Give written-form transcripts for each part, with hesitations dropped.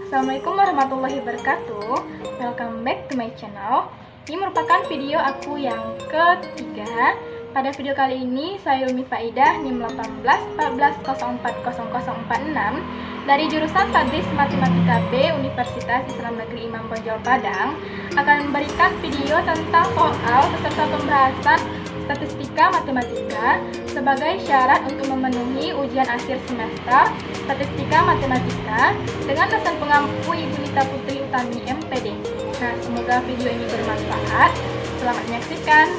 Assalamualaikum warahmatullahi wabarakatuh. Welcome back to my channel. Ini merupakan video aku yang ketiga. Pada video kali ini saya Umi Faidah NIM 1814040046 dari jurusan Tadris Matematika B Universitas Islam Negeri Imam Bonjol Padang akan memberikan video tentang soal beserta pembahasan statistika matematika sebagai syarat untuk memenuhi ujian akhir semester statistika matematika dengan dosen pengampu Ibu Nita Putri Utami MPD. Nah, semoga video ini bermanfaat. Selamat menyaksikan.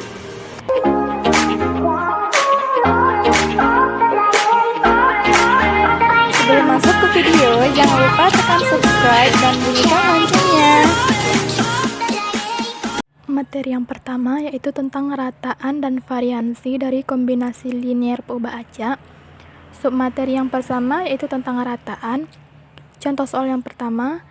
Sebelum masuk ke video, jangan lupa tekan subscribe dan bunyikan loncengnya. Materi yang pertama yaitu tentang rataan dan variansi dari kombinasi linier peubah acak. Submateri yang pertama yaitu tentang rataan. Contoh soal yang pertama,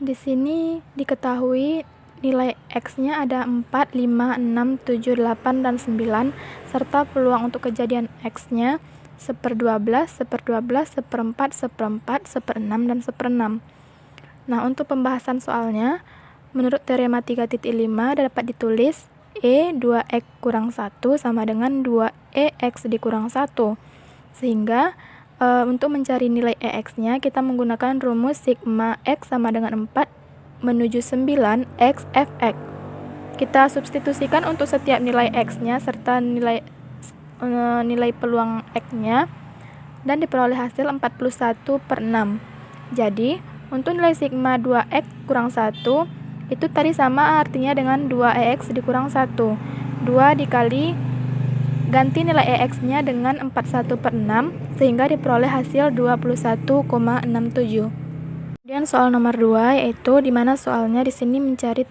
di sini diketahui nilai X-nya ada 4, 5, 6, 7, 8, dan 9, serta peluang untuk kejadian X-nya 1/12, 1/12, 1/4, 1/4, 1/6, dan 1/6. Nah, untuk pembahasan soalnya, menurut teorema 3.5 dapat ditulis E 2X kurang 1 sama dengan 2EX dikurang 1. Sehingga untuk mencari nilai EX-nya kita menggunakan rumus sigma X sama dengan 4 menuju 9 X Fx. Kita substitusikan untuk setiap nilai X-nya serta nilai peluang X-nya dan diperoleh hasil 41/6. Jadi, untuk nilai sigma 2X kurang 1 itu tadi sama artinya dengan 2EX dikurang 1. 2 dikali ganti nilai EX-nya dengan 41/6 sehingga diperoleh hasil 21,67. Kemudian soal nomor 2 yaitu dimana soalnya di sini mencari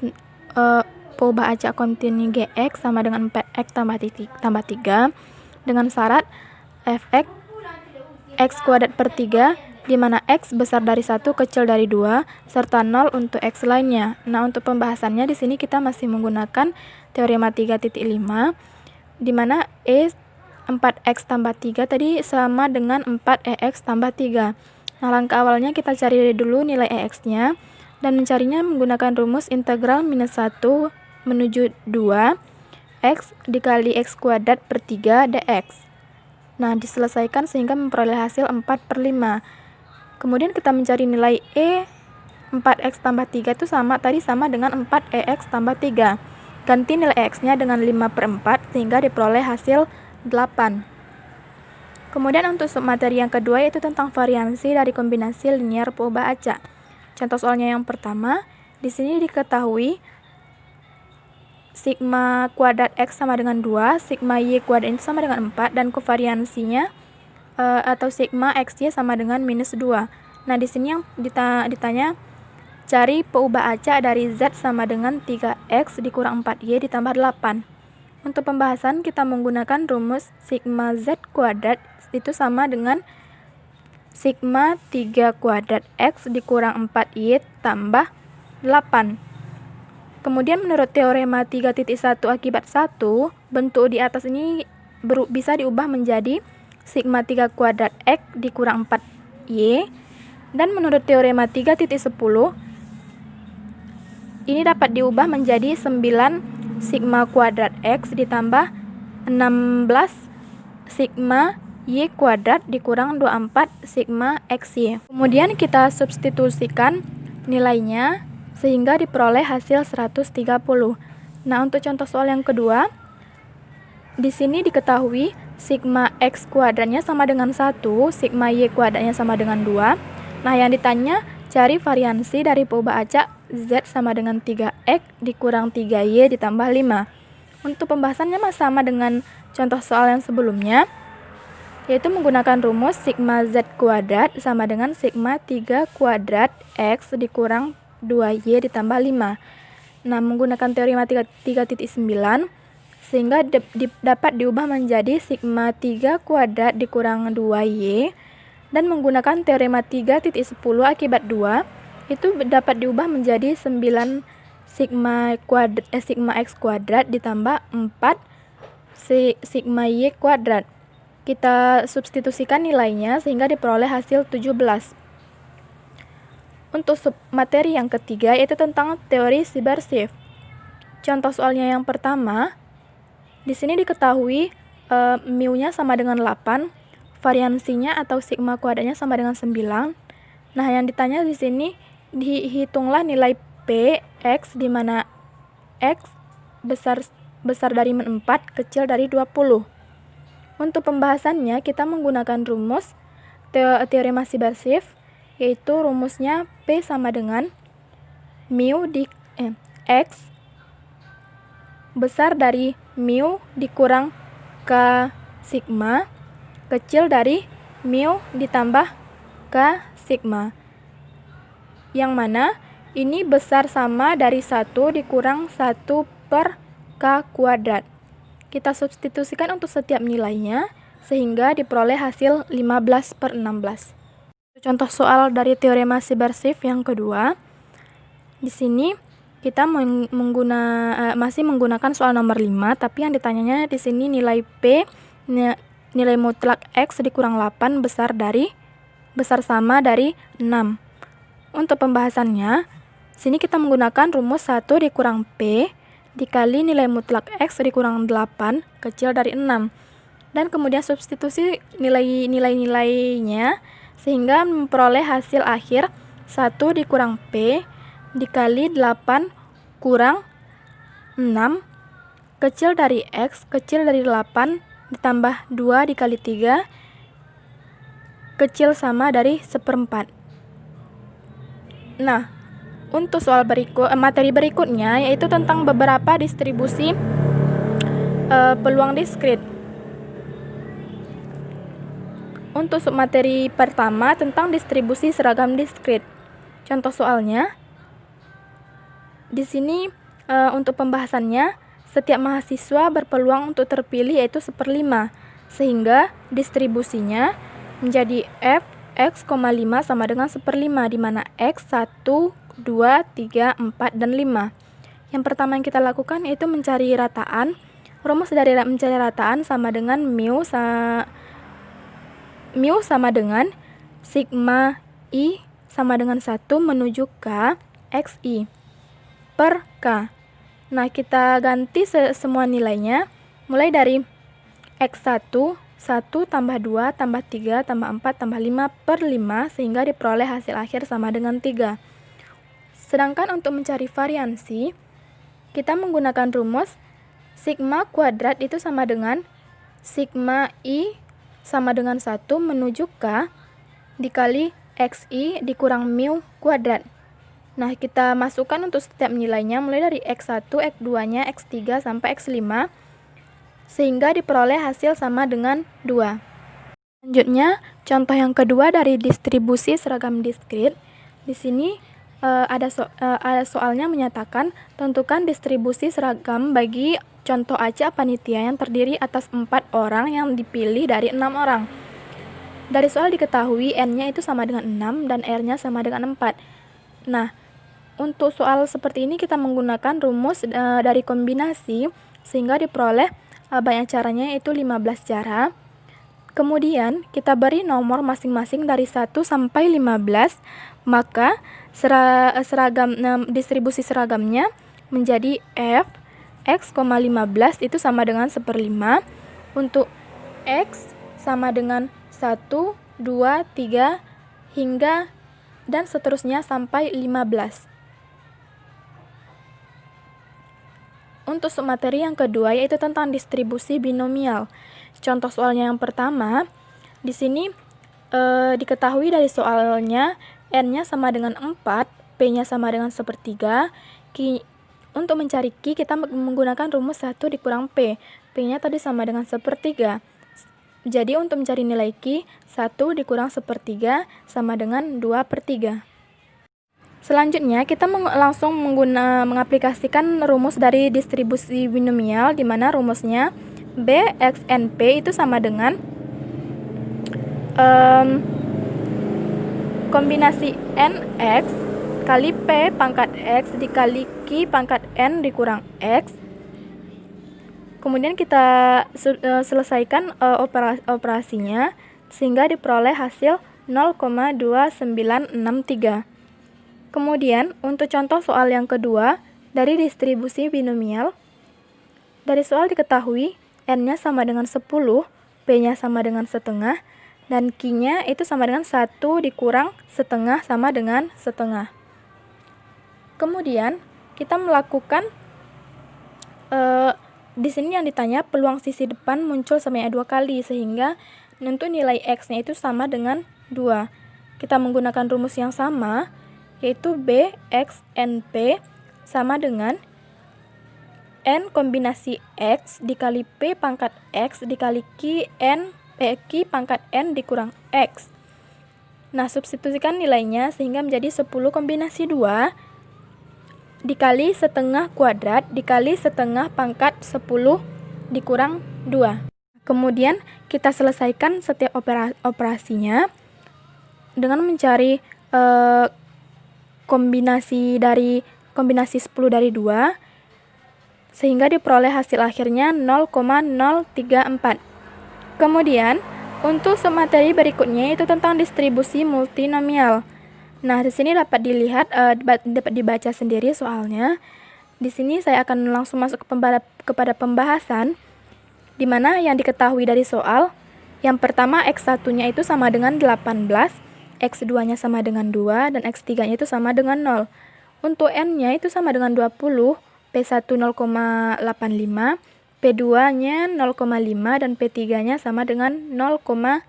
peubah acak kontinu Gx sama dengan 4x tambah 3 dengan syarat Fx x kuadrat per 3 di mana x besar dari 1 kecil dari 2 serta 0 untuk x lainnya. Nah, untuk pembahasannya di sini kita masih menggunakan teorema 3.5 di mana 4x tambah 3 tadi sama dengan 4EX tambah 3. Nah, langkah awalnya kita cari dulu nilai EX-nya dan mencarinya menggunakan rumus integral minus 1 menuju 2 X dikali X kuadrat per 3 dx. Nah, diselesaikan sehingga memperoleh hasil 4/5. Kemudian kita mencari nilai E 4X tambah 3 itu sama dengan 4EX tambah 3. Ganti nilai X-nya dengan 5/4 sehingga diperoleh hasil 8. Kemudian untuk submateri yang kedua yaitu tentang variansi dari kombinasi linier peubah acak. Contoh soalnya yang pertama, di sini diketahui sigma kuadrat X sama dengan 2, sigma Y kuadrat itu sama dengan 4, dan kovariansinya atau sigma XY sama dengan minus 2. Nah, di sini yang ditanya cari peubah acak dari Z sama dengan 3X dikurang 4Y ditambah 8. Untuk pembahasan kita menggunakan rumus sigma Z kuadrat itu sama dengan sigma 3 kuadrat X dikurang 4Y tambah 8. Kemudian menurut teorema 3.1 akibat 1, bentuk di atas ini bisa diubah menjadi sigma 3 kuadrat X dikurang 4Y, dan menurut teorema 3.10 ini dapat diubah menjadi 9 sigma kuadrat X ditambah 16 sigma Y kuadrat dikurang 24 sigma XY. Kemudian kita substitusikan nilainya sehingga diperoleh hasil 130. Nah, untuk contoh soal yang kedua, di sini diketahui sigma X kuadratnya sama dengan 1, sigma Y kuadratnya sama dengan 2. Nah, yang ditanya cari variansi dari peubah acak Z sama dengan 3X dikurang 3Y ditambah 5. Untuk pembahasannya sama dengan contoh soal yang sebelumnya, yaitu menggunakan rumus sigma Z kuadrat sama dengan sigma 3 kuadrat X dikurang 2Y ditambah 5. Nah, menggunakan teorema 3.9 sehingga dapat diubah menjadi sigma 3 kuadrat dikurang 2Y, dan menggunakan teorema 3.10 akibat 2 itu dapat diubah menjadi 9 sigma X kuadrat ditambah 4 sigma Y kuadrat. Kita substitusikan nilainya sehingga diperoleh hasil 17. Untuk submateri yang ketiga yaitu tentang teori Siber-Shift. Contoh soalnya yang pertama, di sini diketahui mu-nya sama dengan 8, variansinya atau sigma kuadratnya sama dengan 9. Nah, yang ditanya di sini dihitunglah nilai P X di mana X besar dari min 4, kecil dari 20. Untuk pembahasannya kita menggunakan rumus teorema Siber-Shift, yaitu rumusnya P sama dengan mu X besar dari mu dikurang K sigma kecil dari mu ditambah K sigma, yang mana ini besar sama dari 1 dikurang 1 per K kuadrat. Kita substitusikan untuk setiap nilainya sehingga diperoleh hasil 15/16. Contoh soal dari teorema Siber-Shift yang kedua. Di sini kita masih menggunakan soal nomor 5, tapi yang ditanyanya di sini nilai P, nilai mutlak X dikurang 8 besar sama dari 6. Untuk pembahasannya, sini kita menggunakan rumus 1 dikurang P dikali nilai mutlak X dikurang 8 kecil dari 6. Dan kemudian substitusi nilainya sehingga memperoleh hasil akhir 1 dikurang P dikali 8 kurang 6 kecil dari X kecil dari 8 ditambah 2 dikali 3 kecil sama dari 1/4. Nah, untuk soal materi berikutnya yaitu tentang beberapa distribusi peluang diskrit. Untuk submateri pertama tentang distribusi seragam diskrit. Contoh soalnya di sini untuk pembahasannya, setiap mahasiswa berpeluang untuk terpilih yaitu 1/5, sehingga distribusinya menjadi F X, 5 sama dengan 1/5, di mana X 1, 2, 3, 4, dan 5. Yang pertama yang kita lakukan yaitu mencari rataan. Rumus dari mencari rataan sama dengan mu sama dengan sigma I sama dengan 1 menuju K XI per K. Nah, kita ganti semua nilainya, mulai dari X1, 1 tambah 2 tambah 3 tambah 4 tambah 5 per 5, sehingga diperoleh hasil akhir sama dengan 3. Sedangkan untuk mencari variansi, kita menggunakan rumus sigma kuadrat itu sama dengan sigma I sama dengan 1 menuju K dikali XI dikurang mu kuadrat. Nah, kita masukkan untuk setiap nilainya mulai dari X1, X2-nya, X3 sampai X5 sehingga diperoleh hasil sama dengan 2. Selanjutnya, contoh yang kedua dari distribusi seragam diskrit. Di sini ada soalnya menyatakan tentukan distribusi seragam bagi contoh acak panitia yang terdiri atas 4 orang yang dipilih dari 6 orang. Dari soal diketahui N-nya itu sama dengan 6 dan R-nya sama dengan 4. Nah, untuk soal seperti ini kita menggunakan rumus dari kombinasi sehingga diperoleh banyak caranya, yaitu 15 cara. Kemudian kita beri nomor masing-masing dari 1 sampai 15, maka distribusi seragamnya menjadi F X, 15 itu sama dengan 1/5. Untuk X sama dengan 1, 2, 3 hingga dan seterusnya sampai 15. Untuk submateri yang kedua yaitu tentang distribusi binomial. Contoh soalnya yang pertama, di sini diketahui dari soalnya N-nya sama dengan 4, P-nya sama dengan 1/3. Untuk mencari Q kita menggunakan rumus 1 dikurang P. P-nya tadi sama dengan 1/3. Jadi untuk mencari nilai Q, 1 dikurang 1/3 sama dengan 2/3. Selanjutnya kita langsung mengaplikasikan rumus dari distribusi binomial, di mana rumusnya B X N P itu sama dengan kombinasi NX kali P pangkat X dikali Q pangkat N dikurang X. Kemudian kita selesaikan operasinya sehingga diperoleh hasil 0,2963. Kemudian, untuk contoh soal yang kedua, dari distribusi binomial, dari soal diketahui n-nya sama dengan 10, p-nya sama dengan setengah, dan q-nya itu sama dengan 1 dikurang setengah sama dengan setengah. Kemudian, kita melakukan, di sini yang ditanya peluang sisi depan muncul sebanyak 2 kali, sehingga untuk nilai x-nya itu sama dengan 2. Kita menggunakan rumus yang sama, yaitu B, X, N, P sama dengan N kombinasi X dikali P pangkat X dikali Q pangkat N dikurang X. Nah, substitusikan nilainya sehingga menjadi 10 kombinasi 2 dikali setengah kuadrat dikali setengah pangkat 10 dikurang 2. Kemudian kita selesaikan setiap operasinya dengan mencari kombinasi 10 dari 2 sehingga diperoleh hasil akhirnya 0,034. Kemudian untuk submateri berikutnya itu tentang distribusi multinomial. Nah, di sini dapat dilihat dapat dibaca sendiri soalnya. Di sini saya akan langsung masuk kepada pembahasan di mana yang diketahui dari soal. Yang pertama x1-nya itu sama dengan 18, x2-nya sama dengan 2, dan x3-nya itu sama dengan 0. Untuk n-nya itu sama dengan 20, p1 0,85, p2-nya 0,5, dan p3-nya sama dengan 0,05.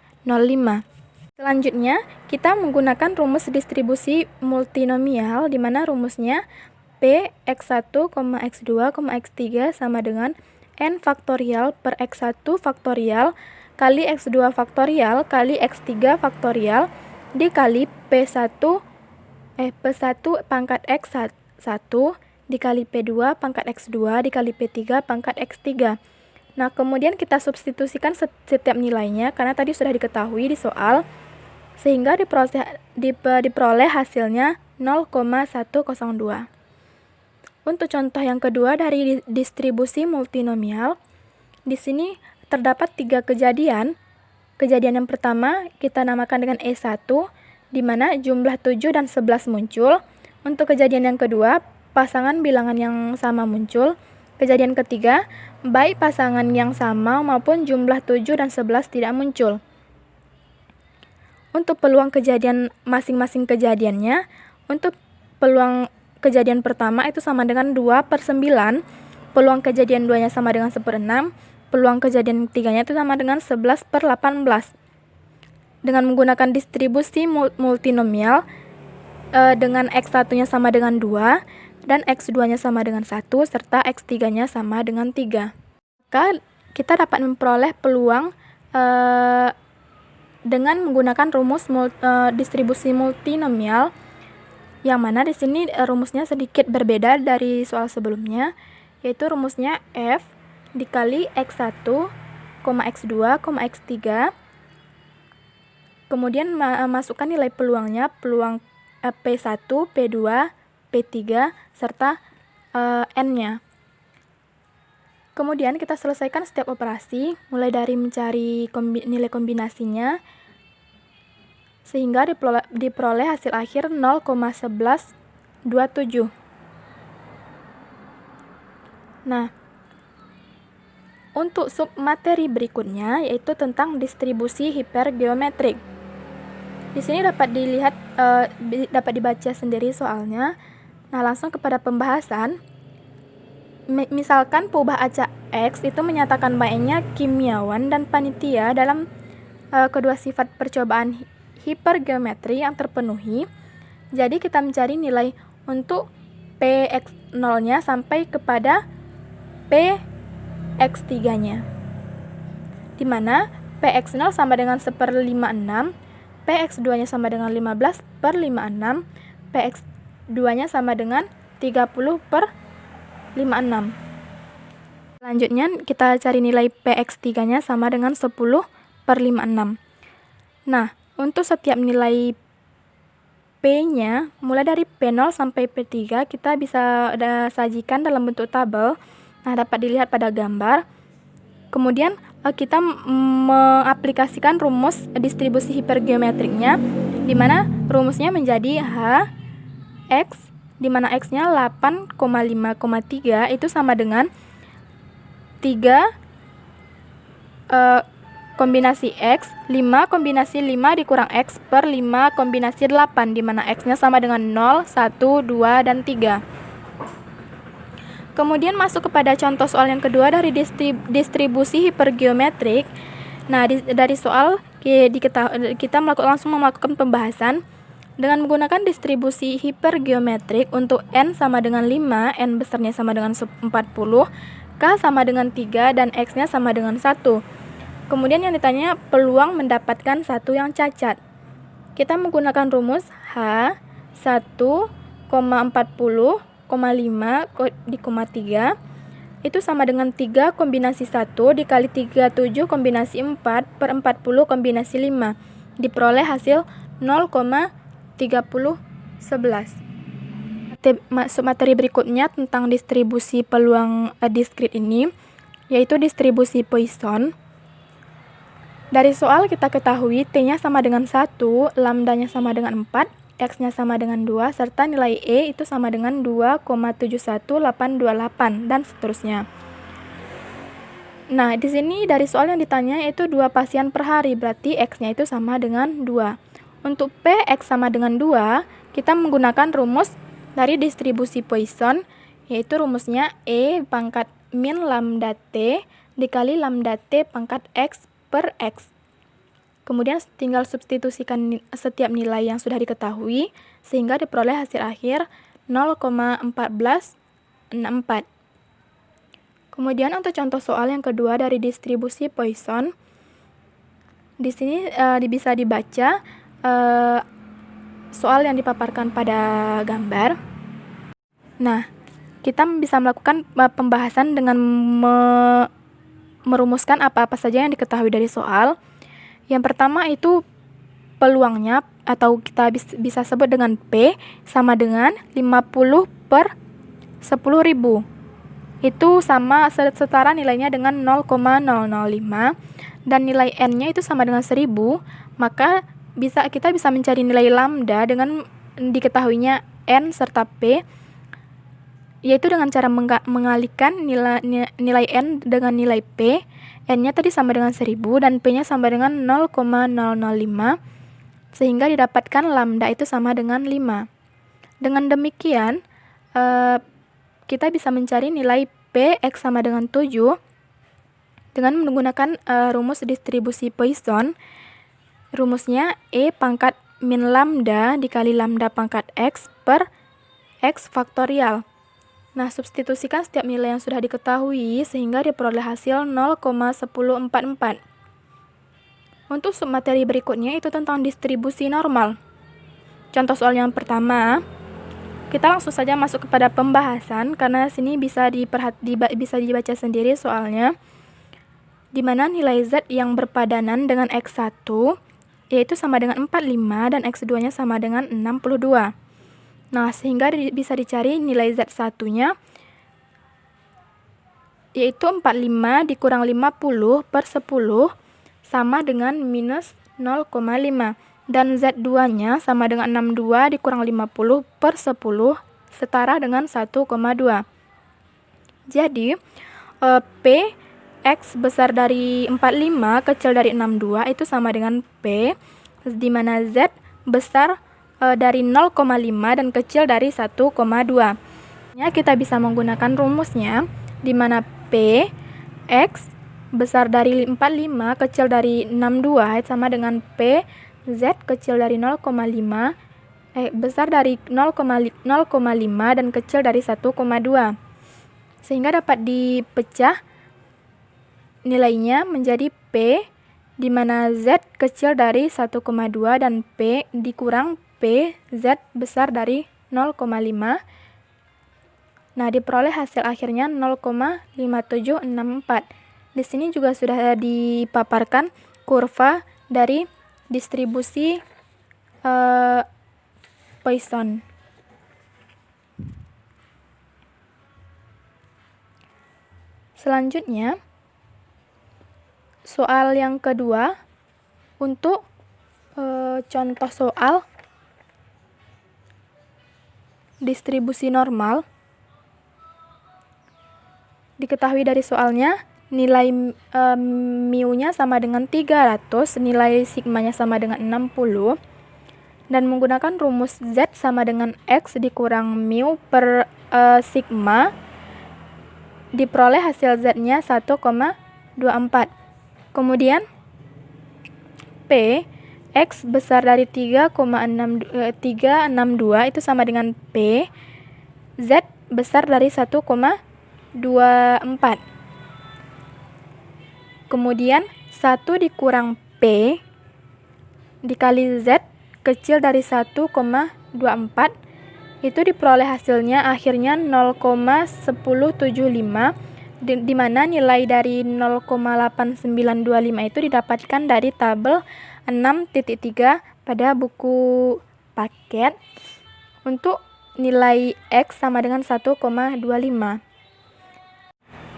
Selanjutnya, kita menggunakan rumus distribusi multinomial, di mana rumusnya p x1, x2, x3 sama dengan n faktorial per x1 faktorial kali x2 faktorial kali x3 faktorial dikali P1 pangkat X1 dikali P2 pangkat X2 dikali P3 pangkat X3. Nah, kemudian kita substitusikan setiap nilainya karena tadi sudah diketahui di soal, sehingga diperoleh hasilnya 0,102. Untuk contoh yang kedua dari distribusi multinomial, di sini terdapat 3 kejadian. Kejadian yang pertama kita namakan dengan E1, di mana jumlah 7 dan 11 muncul. Untuk kejadian yang kedua, pasangan bilangan yang sama muncul. Kejadian ketiga, baik pasangan yang sama maupun jumlah 7 dan 11 tidak muncul. Untuk peluang kejadian masing-masing kejadiannya, untuk peluang kejadian pertama itu sama dengan 2/9, peluang kejadian 2-nya sama dengan 1/6, peluang kejadian ketiganya itu sama dengan 11/18. Dengan menggunakan distribusi multinomial, dengan x1-nya sama dengan 2, dan x2-nya sama dengan 1, serta x3-nya sama dengan 3. Maka kita dapat memperoleh peluang dengan menggunakan rumus distribusi multinomial, yang mana di sini rumusnya sedikit berbeda dari soal sebelumnya, yaitu rumusnya f dikali x1, x2, x3. Kemudian masukkan nilai peluangnya, peluang P1, P2, P3, serta N-nya. Kemudian kita selesaikan setiap operasi, mulai dari mencari nilai kombinasinya, sehingga diperoleh hasil akhir 0,1127. Nah, untuk submateri berikutnya yaitu tentang distribusi hipergeometrik. Di sini dapat dilihat dapat dibaca sendiri soalnya. Nah, langsung kepada pembahasan. Misalkan peubah acak X itu menyatakan baiknya kimiawan dan panitia dalam kedua sifat percobaan hipergeometri yang terpenuhi. Jadi kita mencari nilai untuk Px0-nya sampai kepada Px3-nya, di mana Px0 sama dengan 1/56, Px2-nya sama dengan 15/56, Px2-nya sama dengan 30/56. Selanjutnya kita cari nilai Px3-nya sama dengan 10/56. Nah, untuk setiap nilai P-nya, mulai dari P0 sampai P3, kita bisa sajikan dalam bentuk tabel. Nah, dapat dilihat pada gambar. Kemudian kita mengaplikasikan rumus distribusi hipergeometriknya, di mana rumusnya menjadi H X, di mana X-nya 8,5,3 itu sama dengan 3 kombinasi X, 5 kombinasi 5 dikurang X per 5 kombinasi 8, di mana X-nya sama dengan 0, 1, 2, dan 3. Kemudian masuk kepada contoh soal yang kedua dari distribusi hipergeometrik. Nah, dari soal kita langsung melakukan pembahasan dengan menggunakan distribusi hipergeometrik untuk N sama dengan 5, N besarnya sama dengan 40, K sama dengan 3, dan X-nya sama dengan 1. Kemudian yang ditanya peluang mendapatkan satu yang cacat. Kita menggunakan rumus H 1,40,5 di koma 3 itu sama dengan 3 kombinasi 1 dikali 37 kombinasi 4 per 40 kombinasi 5. Diperoleh hasil 0,3011. Masuk materi berikutnya tentang distribusi peluang diskrit ini, yaitu distribusi Poisson. Dari soal kita ketahui T-nya sama dengan 1, lambdanya sama dengan 4, X-nya sama dengan 2, serta nilai E itu sama dengan 2,71828, dan seterusnya. Nah, di sini dari soal yang ditanya yaitu 2 pasien per hari, berarti X-nya itu sama dengan 2. Untuk P, X sama dengan 2, kita menggunakan rumus dari distribusi Poisson, yaitu rumusnya E pangkat min lambda T dikali lambda T pangkat X per X. Kemudian tinggal substitusikan setiap nilai yang sudah diketahui sehingga diperoleh hasil akhir 0,1464. Kemudian untuk contoh soal yang kedua dari distribusi Poisson, di sini bisa dibaca soal yang dipaparkan pada gambar. Nah, kita bisa melakukan pembahasan dengan merumuskan apa-apa saja yang diketahui dari soal. Yang pertama itu peluangnya, atau kita bisa sebut dengan P sama dengan 50 per 10.000. Itu sama setara nilainya dengan 0,005, dan nilai N-nya itu sama dengan 1000, maka kita bisa mencari nilai lambda dengan diketahuinya N serta P, yaitu dengan cara mengalihkan nilai N dengan nilai P. N-nya tadi sama dengan 1000 dan P-nya sama dengan 0,005, sehingga didapatkan lambda itu sama dengan 5. Dengan demikian, kita bisa mencari nilai P, X sama dengan 7 dengan menggunakan rumus distribusi Poisson. Rumusnya E pangkat min lambda dikali lambda pangkat X per X faktorial. Nah, substitusikan setiap nilai yang sudah diketahui sehingga diperoleh hasil 0,1044. Untuk submateri berikutnya itu tentang distribusi normal. Contoh soal yang pertama, kita langsung saja masuk kepada pembahasan karena sini bisa dibaca sendiri soalnya, di mana nilai Z yang berpadanan dengan X1 yaitu sama dengan 45 dan X2-nya sama dengan 62. Nah, sehingga bisa dicari nilai Z1-nya yaitu 45 dikurang 50 per 10 sama dengan minus 0,5. Dan Z2-nya sama dengan 62 dikurang 50 per 10 setara dengan 1,2. Jadi, P X besar dari 45 kecil dari 62 itu sama dengan P, di mana Z besar dari 0,5 dan kecil dari 1,2. Kita bisa menggunakan rumusnya, di mana P X besar dari 45 kecil dari 62 sama dengan P Z kecil dari 0,5 besar dari 0,5 dan kecil dari 1,2. Sehingga dapat dipecah nilainya menjadi P, di mana Z kecil dari 1,2 dan P dikurang P Z besar dari 0,5. Nah, diperoleh hasil akhirnya 0,5764. Di sini juga sudah dipaparkan kurva dari distribusi Poisson. Selanjutnya, soal yang kedua untuk contoh soal distribusi normal. Diketahui dari soalnya, nilai mu-nya sama dengan 300, nilai sigma-nya sama dengan 60, dan menggunakan rumus Z sama dengan X dikurang mu per sigma, diperoleh hasil Z-nya 1,24. Kemudian P, X besar dari 3,662 itu sama dengan P, Z besar dari 1,24. Kemudian 1 dikurang P dikali Z kecil dari 1,24 itu diperoleh hasilnya akhirnya 0,1075, di mana nilai dari 0,8925 itu didapatkan dari tabel 6.3 pada buku paket untuk nilai X sama dengan 1,25.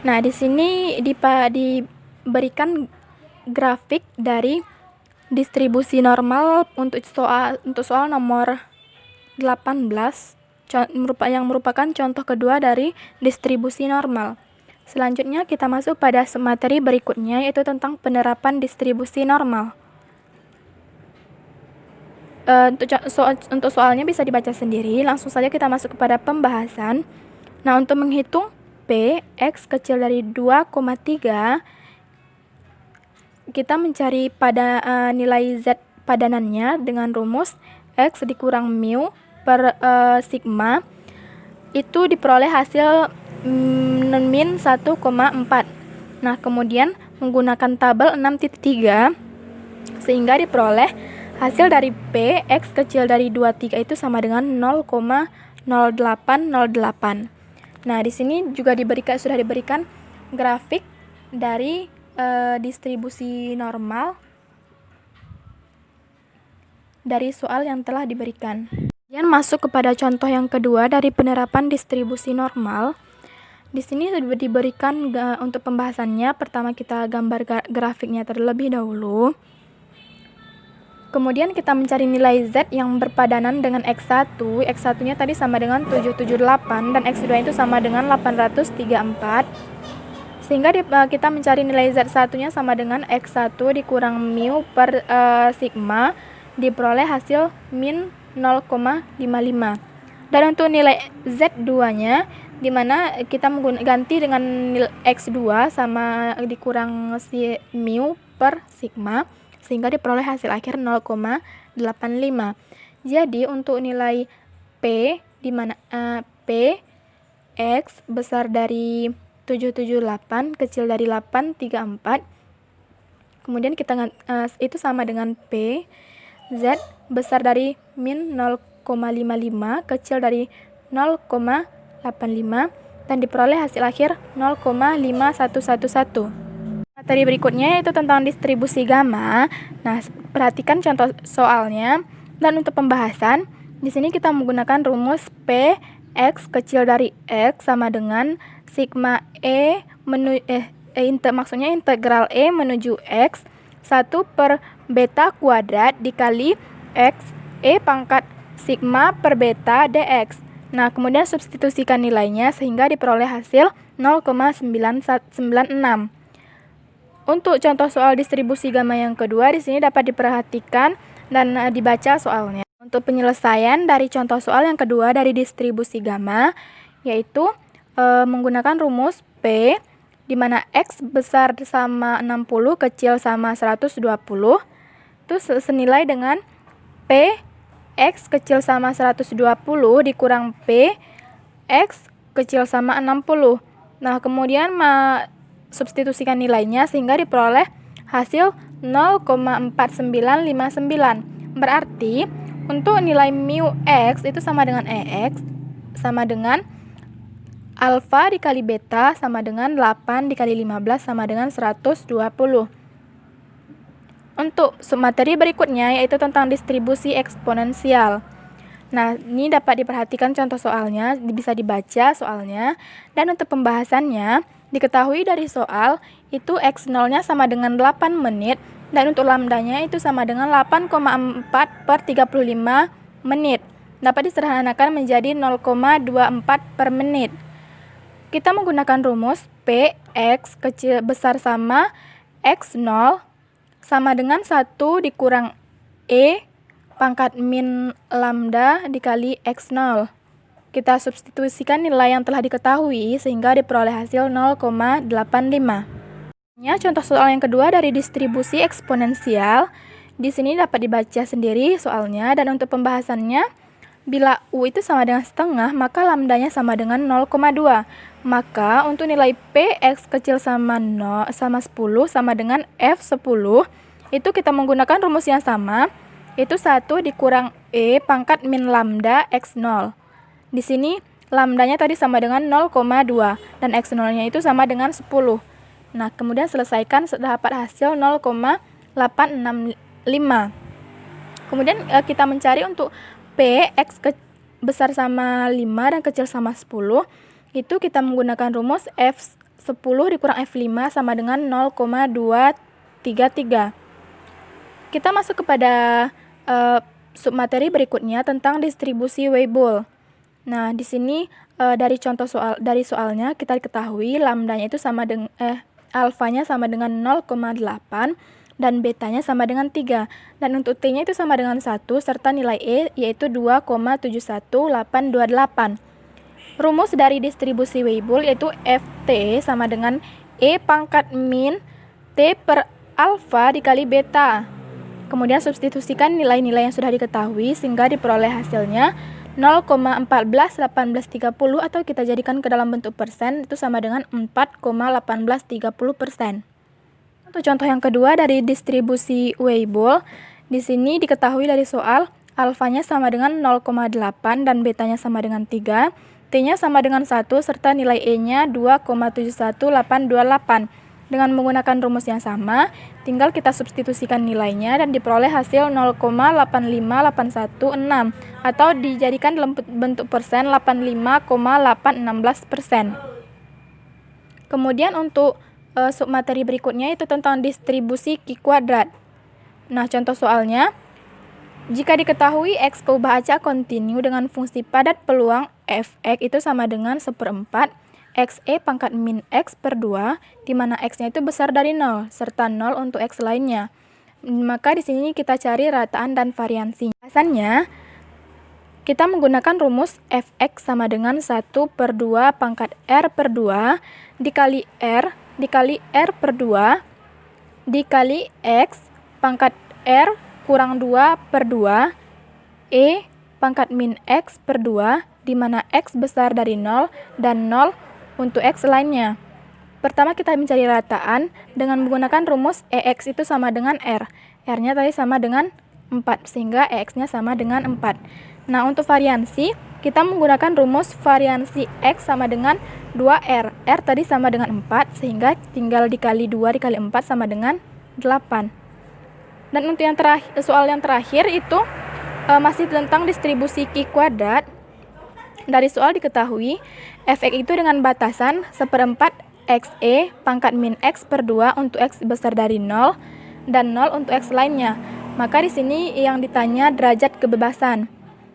Nah, di sini diberikan grafik dari distribusi normal untuk soal nomor 18 yang merupakan contoh kedua dari distribusi normal. Selanjutnya kita masuk pada materi berikutnya, yaitu tentang penerapan distribusi normal. Untuk soalnya bisa dibaca sendiri. Langsung saja kita masuk kepada pembahasan. Nah, untuk menghitung P, X kecil dari 2,3, kita mencari pada nilai Z padanannya dengan rumus X dikurang mu per sigma, itu diperoleh hasil min 1,4. Nah, kemudian menggunakan tabel 6.3 sehingga diperoleh hasil dari P, X kecil dari 23 itu sama dengan 0,0808. Nah, di sini juga sudah diberikan grafik dari distribusi normal dari soal yang telah diberikan. Kemudian masuk kepada contoh yang kedua dari penerapan distribusi normal. Di sini diberikan untuk pembahasannya, pertama kita gambar grafiknya terlebih dahulu. Kemudian kita mencari nilai Z yang berpadanan dengan X1. X1-nya tadi sama dengan 778 dan X2 itu sama dengan 834. Sehingga kita mencari nilai Z1-nya sama dengan X1 dikurang mu per sigma, diperoleh hasil min 0,55. Dan untuk nilai Z2-nya, di mana kita ganti dengan nilai X2 sama dikurang si mu per sigma, sehingga diperoleh hasil akhir 0,85. Jadi untuk nilai P, di mana P X besar dari 778 kecil dari 834, kemudian kita itu sama dengan P Z besar dari min 0,55 kecil dari 0,85 dan diperoleh hasil akhir 0,5111. Materi berikutnya yaitu tentang distribusi gamma. Nah, perhatikan contoh soalnya. Dan untuk pembahasan, di sini kita menggunakan rumus P X kecil dari X sama dengan sigma maksudnya integral E menuju X 1 per beta kuadrat dikali X E pangkat sigma per beta dx. Nah, kemudian substitusikan nilainya sehingga diperoleh hasil 0,996. Untuk contoh soal distribusi gamma yang kedua, di sini dapat diperhatikan dan dibaca soalnya. Untuk penyelesaian dari contoh soal yang kedua dari distribusi gamma, yaitu menggunakan rumus P, di mana X besar sama 60, kecil sama 120, itu senilai dengan P, X kecil sama 120 dikurang P, X kecil sama 60. Nah, kemudian substitusikan nilainya sehingga diperoleh hasil 0,4959. Berarti untuk nilai mu X itu sama dengan EX sama dengan alfa dikali beta sama dengan 8 dikali 15 sama dengan 120. Untuk submateri berikutnya yaitu tentang distribusi eksponensial. Nah, ini dapat diperhatikan contoh soalnya, bisa dibaca soalnya. Dan untuk pembahasannya, diketahui dari soal itu X0-nya sama dengan 8 menit dan untuk lambdanya itu sama dengan 8,4 per 35 menit. dapat disederhanakan menjadi 0,24 per menit. Kita menggunakan rumus P X besar sama X0 sama dengan 1 dikurang E pangkat min lambda dikali X0. Kita substitusikan nilai yang telah diketahui sehingga diperoleh hasil 0,85. Contoh soal yang kedua dari distribusi eksponensial. Di sini dapat dibaca sendiri soalnya, dan untuk pembahasannya, bila U itu sama dengan setengah, maka lambdanya sama dengan 0,2. Maka untuk nilai P X kecil sama 10 sama dengan F10, itu kita menggunakan rumus yang sama, itu 1 dikurang E pangkat min lambda X0. Di sini lambdanya tadi sama dengan 0,2 dan X0-nya itu sama dengan 10. Nah, kemudian selesaikan sudah dapat hasil 0,865. Kemudian kita mencari untuk P X besar sama 5 dan kecil sama 10. Itu kita menggunakan rumus F10 dikurang F5 sama dengan 0,233. Kita masuk kepada submateri berikutnya tentang distribusi Weibull. Nah, di sini dari soalnya kita ketahui lambdanya itu sama dengan alfanya sama dengan 0,8 dan betanya sama dengan 3. Dan untuk T-nya itu sama dengan 1 serta nilai E yaitu 2,71828. Rumus dari distribusi Weibull yaitu Ft sama dengan E pangkat min T per alfa dikali beta. Kemudian substitusikan nilai-nilai yang sudah diketahui sehingga diperoleh hasilnya 0,141830 atau kita jadikan ke dalam bentuk persen itu sama dengan 4,1830%. Untuk contoh yang kedua dari distribusi Weibull, di sini diketahui dari soal alfanya sama dengan 0,8 dan betanya sama dengan 3, T-nya sama dengan 1 serta nilai E-nya 2,71828. Dengan menggunakan rumus yang sama, tinggal kita substitusikan nilainya dan diperoleh hasil 0,85816 atau dijadikan dalam bentuk persen 85,816%. Kemudian untuk submateri berikutnya itu tentang distribusi Q kuadrat. Nah, contoh soalnya, jika diketahui X peubah acak kontinu dengan fungsi padat peluang Fx itu sama dengan 1/4 Xe pangkat min X per 2, di mana X-nya itu besar dari 0, serta 0 untuk X lainnya. Maka di sini kita cari rataan dan variansi. Alasannya, kita menggunakan rumus Fx sama dengan 1/2 pangkat R per 2 dikali R per 2 dikali X pangkat R kurang 2 per 2 E pangkat min X per 2, di mana X besar dari 0 dan 0 untuk X lainnya. Pertama kita mencari rataan dengan menggunakan rumus EX itu sama dengan R. R-nya tadi sama dengan 4, sehingga EX-nya sama dengan 4. Nah, untuk variansi, kita menggunakan rumus variansi X sama dengan 2R. R tadi sama dengan 4, sehingga tinggal dikali 2 dikali 4 sama dengan 8. Dan untuk yang soal yang terakhir itu masih tentang distribusi Q kuadrat. Dari soal diketahui Fx itu dengan batasan 1/4 Xe pangkat min X per 2 untuk X besar dari 0 dan 0 untuk X lainnya. Maka di sini yang ditanya derajat kebebasan.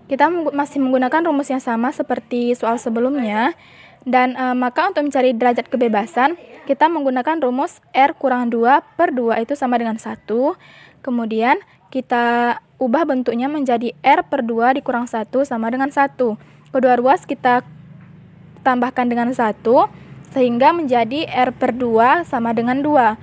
Kita masih menggunakan rumus yang sama seperti soal sebelumnya. Dan maka untuk mencari derajat kebebasan, kita menggunakan rumus R kurang 2 per 2 itu sama dengan 1. Kemudian kita ubah bentuknya menjadi R per 2 dikurang 1 sama dengan 1. Kedua ruas kita tambahkan dengan 1, sehingga menjadi R per 2 sama dengan 2.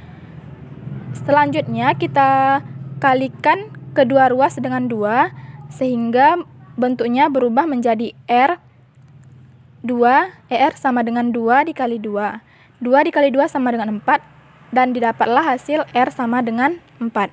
Selanjutnya kita kalikan kedua ruas dengan 2, sehingga bentuknya berubah menjadi R sama dengan 2 dikali 2. 2 dikali 2 sama dengan 4, dan didapatlah hasil R sama dengan 4.